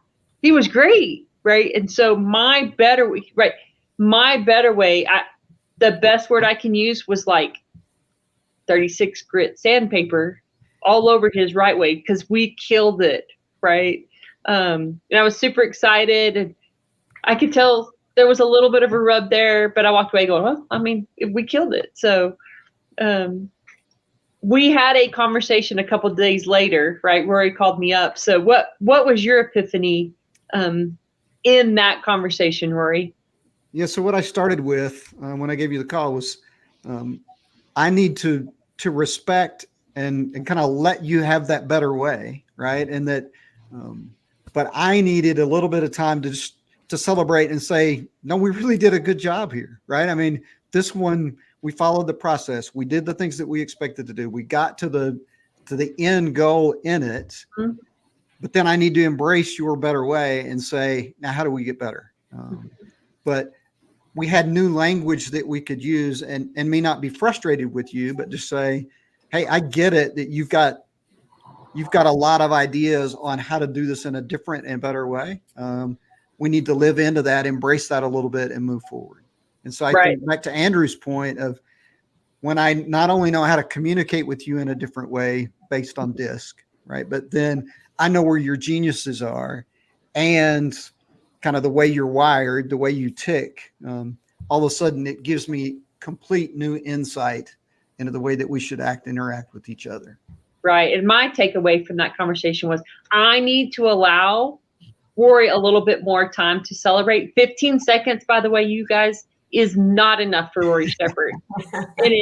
he was great. Right. And so my better way, the best word I can use was like 36 grit sandpaper all over his right way, because we killed it. Right. And I was super excited, and I could tell there was a little bit of a rub there, but I walked away going, well, I mean, we killed it. So we had a conversation a couple of days later, right? Rory called me up. So what was your epiphany in that conversation, Rory? Yeah. So what I started with when I gave you the call was I need to respect and kind of let you have that better way, right? And that but I needed a little bit of time to celebrate and say, no, we really did a good job here, right? I mean, this one, we followed the process. We did the things that we expected to do. We got to the end goal in it, mm-hmm. But then I need to embrace your better way and say, now, how do we get better? But we had new language that we could use and may not be frustrated with you, but just say, hey, I get it that you've got a lot of ideas on how to do this in a different and better way. We need to live into that, embrace that a little bit, and move forward. And so I think back to Andrew's point of when I not only know how to communicate with you in a different way based on DISC, right? But then I know where your geniuses are and kind of the way you're wired, the way you tick. All of a sudden, it gives me complete new insight into the way that we should interact with each other. Right. And my takeaway from that conversation was I need to allow Rory a little bit more time to celebrate. 15 seconds, by the way, you guys, is not enough for Rory Shepherd. And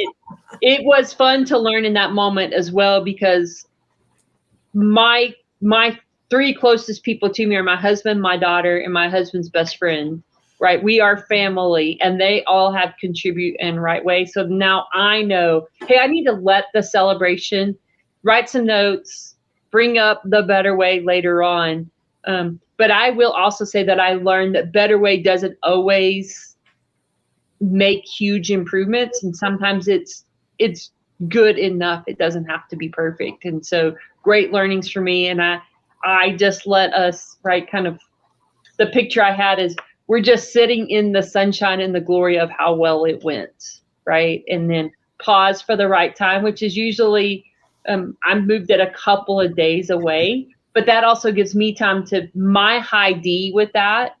it was fun to learn in that moment as well, because my 3 closest people to me are my husband, my daughter, and my husband's best friend. Right. We are family, and they all have contribute in right way. So now I know, hey, I need to let the celebration, write some notes, bring up the better way later on. But I will also say that I learned that better way doesn't always make huge improvements. And sometimes it's good enough. It doesn't have to be perfect. And so great learnings for me. And I just let us, right, kind of the picture I had is we're just sitting in the sunshine and the glory of how well it went, right? And then pause for the right time, which is usually I'm moved it a couple of days away, but that also gives me time to, my high D with that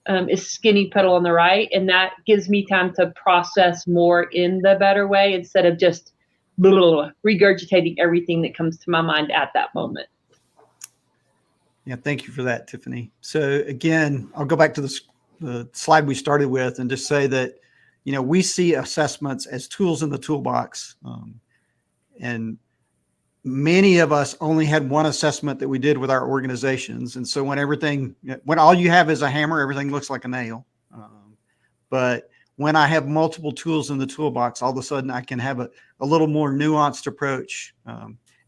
is skinny pedal on the right. And that gives me time to process more in the better way instead of just regurgitating everything that comes to my mind at that moment. Yeah, thank you for that, Tiffany. So again, I'll go back to the slide we started with and just say that, we see assessments as tools in the toolbox. And many of us only had one assessment that we did with our organizations. And so when all you have is a hammer, everything looks like a nail. But when I have multiple tools in the toolbox, all of a sudden I can have a little more nuanced approach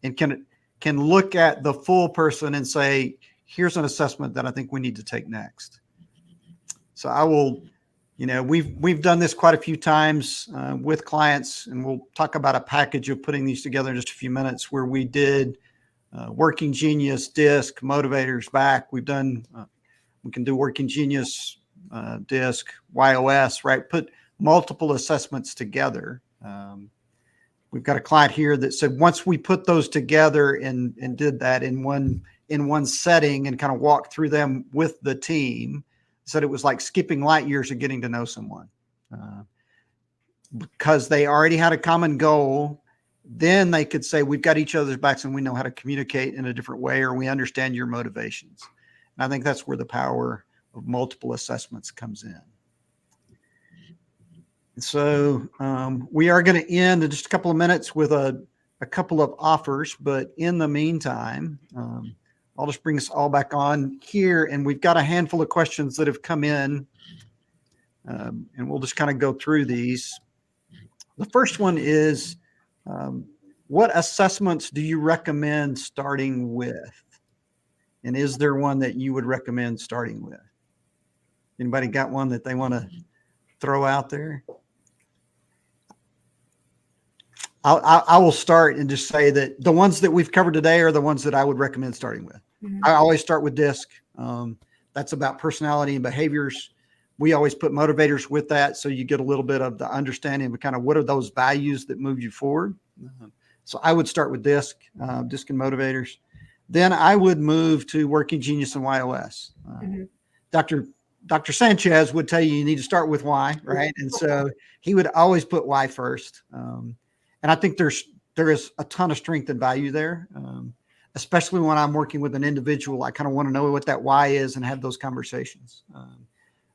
and can look at the full person and say, here's an assessment that I think we need to take next. So I will You know, we've done this quite a few times with clients, and we'll talk about a package of putting these together in just a few minutes, where we did Working Genius, DISC, Motivators back. We've done, we can do Working Genius, DISC, YOS, right? Put multiple assessments together. We've got a client here that said once we put those together and did that in one setting and kind of walked through them with the team, said it was like skipping light years of getting to know someone because they already had a common goal. Then they could say, we've got each other's backs and we know how to communicate in a different way, or we understand your motivations. And I think that's where the power of multiple assessments comes in. And so we are going to end in just a couple of minutes with a couple of offers, but in the meantime, I'll just bring us all back on here, and we've got a handful of questions that have come in, and we'll just kind of go through these. The first one is, what assessments do you recommend starting with? And is there one that you would recommend starting with? Anybody got one that they want to throw out there? I will start and just say that the ones that we've covered today are the ones that I would recommend starting with. Mhm. I always start with DISC. That's about personality and behaviors. We always put motivators with that, so you get a little bit of the understanding of kind of what are those values that move you forward. So I would start with DISC, DISC and motivators. Then I would move to Working Genius and YOS. Mhm. Dr. Sanchez would tell you need to start with Y, right? And so he would always put Y first. And I think there is a ton of strength and value there, especially when I'm working with an individual. I kind of want to know what that why is and have those conversations.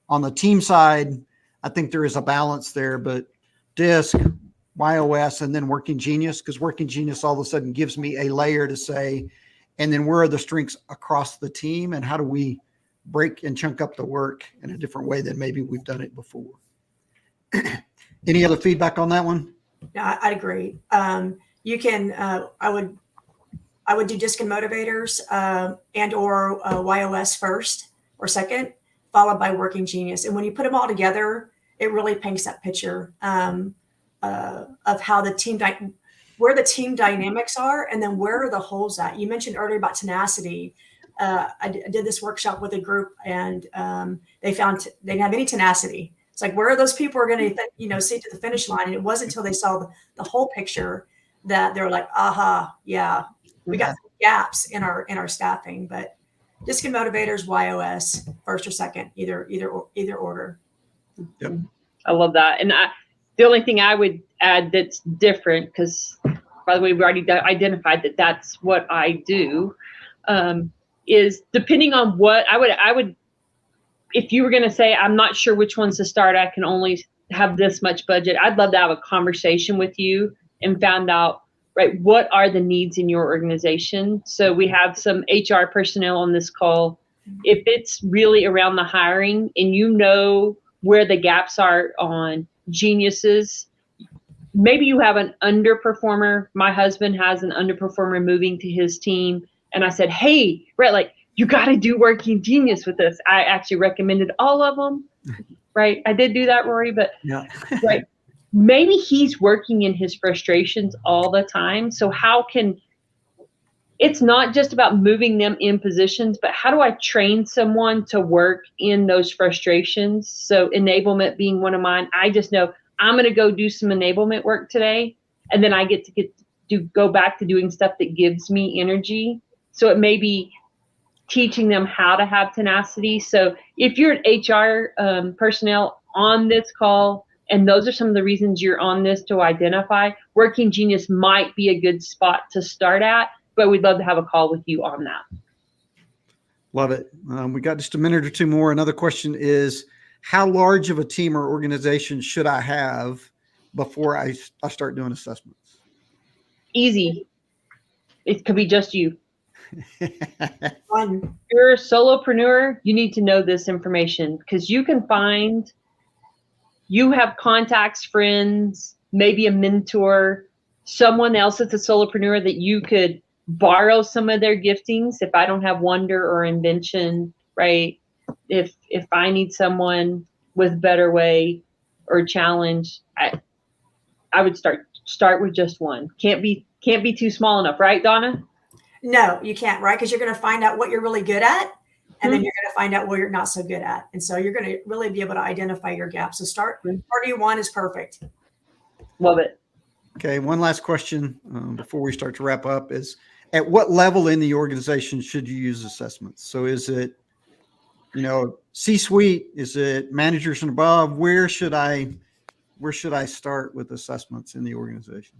On the team side, I think there is a balance there, but DISC, YOS, and then Working Genius, because Working Genius all of a sudden gives me a layer to say, and then where are the strengths across the team, and how do we break and chunk up the work in a different way than maybe we've done it before? Any other feedback on that one? Yeah, I agree. You can, I would do DISC and motivators and or YOS first or second, followed by Working Genius. And when you put them all together, it really paints that picture of how the team, where the team dynamics are, and then where are the holes at. You mentioned earlier about tenacity. I did this workshop with a group, and they found they didn't have any tenacity. It's like, where are those people who are going to, see to the finish line? And it wasn't until they saw the whole picture that they were like, aha, yeah, we got gaps in our staffing. But DISC and motivators, YOS, first or second, either order. Yep. I love that. And the only thing I would add that's different, because by the way, we already identified that that's what I do, is depending on what I would, if you were going to say, I'm not sure which ones to start, I can only have this much budget. I'd love to have a conversation with you and find out, right, what are the needs in your organization? So we have some HR personnel on this call. If it's really around the hiring and you know where the gaps are on geniuses, maybe you have an underperformer. My husband has an underperformer moving to his team. And I said, hey, Brett, like, you got to do Working Genius with this. I actually recommended all of them, right? I did do that, Rory, but Yeah. right. Maybe he's working in his frustrations all the time. So it's not just about moving them in positions, but how do I train someone to work in those frustrations? So enablement being one of mine. I just know I'm going to go do some enablement work today, and then I get to go back to doing stuff that gives me energy. So it may be teaching them how to have tenacity. So if you're an HR personnel on this call, and those are some of the reasons you're on this to identify, Working Genius might be a good spot to start at, but we'd love to have a call with you on that. Love it. We got just a minute or two more. Another question is, how large of a team or organization should I have before I start doing assessments? Easy. It could be just you. Fun. If you're a solopreneur, you need to know this information, because you have contacts, friends, maybe a mentor, someone else that's a solopreneur that you could borrow some of their giftings. If I don't have wonder or invention, right? If I need someone with better way or challenge, I would start with just one. Can't be too small enough, right, Donna? No, you can't, right? Because you're going to find out what you're really good at, and then you're going to find out what you're not so good at. And so you're going to really be able to identify your gaps. So party one is perfect. Love it. Okay, one last question before we start to wrap up is, at what level in the organization should you use assessments? So is it, C-suite? Is it managers and above? Where should I start with assessments in the organization?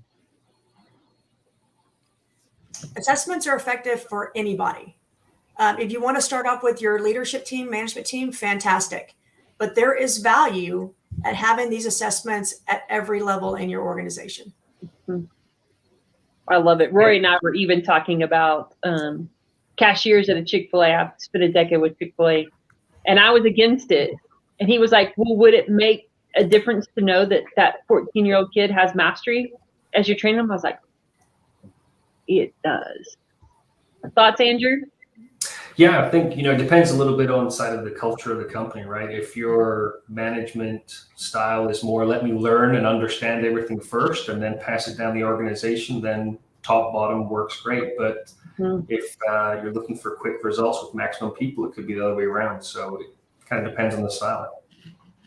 Assessments are effective for anybody. If you want to start off with your leadership team, management team, fantastic. But there is value at having these assessments at every level in your organization. I love it. Rory and I were even talking about cashiers at a Chick-fil-A. I've spent a decade with Chick-fil-A, and I was against it. And he was like, well, would it make a difference to know that 14-year-old kid has mastery as you're training them? I was like, it does. Thoughts, Andrew? Yeah, I think, it depends a little bit on the side of the culture of the company, right? If your management style is more, let me learn and understand everything first and then pass it down the organization, then top bottom works great. But if you're looking for quick results with maximum people, it could be the other way around. So it kind of depends on the style.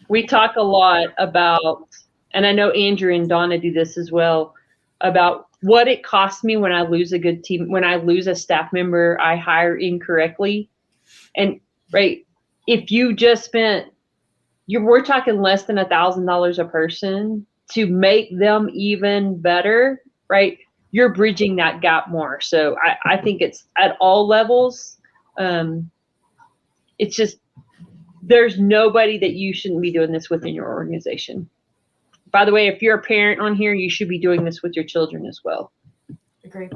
We talk a lot about, and I know Andrew and Donna do this as well, about what it costs me when I lose a good team, when I lose a staff member I hire incorrectly. And right, if you just spent, we're talking less than $1,000 a person to make them even better, right? You're bridging that gap more. So I think it's at all levels. It's just, there's nobody that you shouldn't be doing this with in your organization. By the way, if you're a parent on here, you should be doing this with your children as well. Agreed.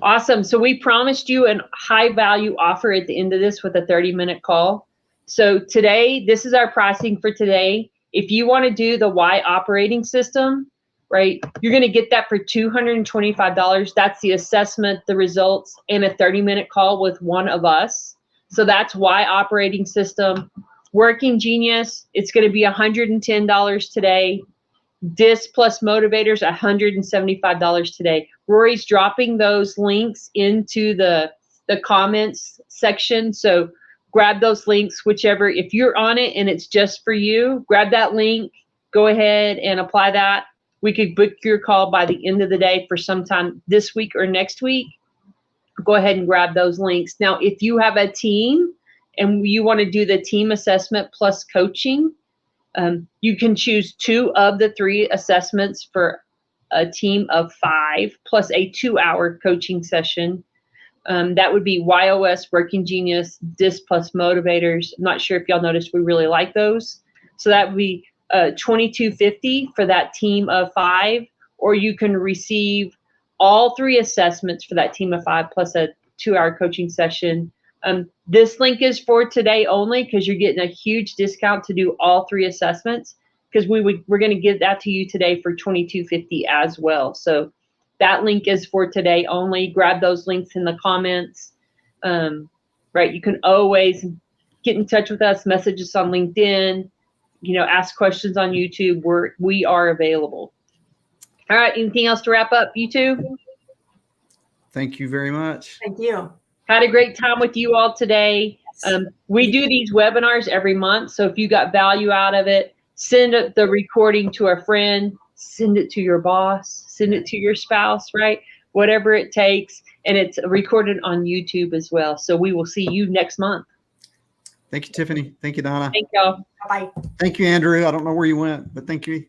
Awesome. So we promised you a high value offer at the end of this with a 30-minute call. So today, this is our pricing for today. If you want to do the Y operating system, right, you're going to get that for $225. That's the assessment, the results, and a 30-minute call with one of us. So that's Y operating system. Working Genius, it's going to be $110 today. DISC plus Motivators, $175 today. Rory's dropping those links into the comments section. So grab those links, whichever. If you're on it and it's just for you, grab that link, go ahead and apply that. We could book your call by the end of the day for sometime this week or next week. Go ahead and grab those links. Now, if you have a team and you want to do the team assessment plus coaching, you can choose 2 of the 3 assessments for a team of 5 plus a 2-hour coaching session. That would be YOS, Working Genius, DISC plus Motivators. I'm not sure if y'all noticed, we really like those. So that would be $22.50 for that team of 5, or you can receive all 3 assessments for that team of 5 plus a 2-hour coaching session. This link is for today only because you're getting a huge discount to do all 3 assessments, because we're going to give that to you today for $22.50 as well. So that link is for today only. Grab those links in the comments. Right, you can always get in touch with us, message us on LinkedIn, ask questions on YouTube. We are available. All right, anything else to wrap up, YouTube? Thank you very much. Thank you. Had a great time with you all today. We do these webinars every month. So if you got value out of it, send the recording to a friend, send it to your boss, send it to your spouse, right? Whatever it takes. And it's recorded on YouTube as well. So we will see you next month. Thank you, Tiffany. Thank you, Donna. Thank y'all. Bye-bye. Thank you, Andrew. I don't know where you went, but thank you.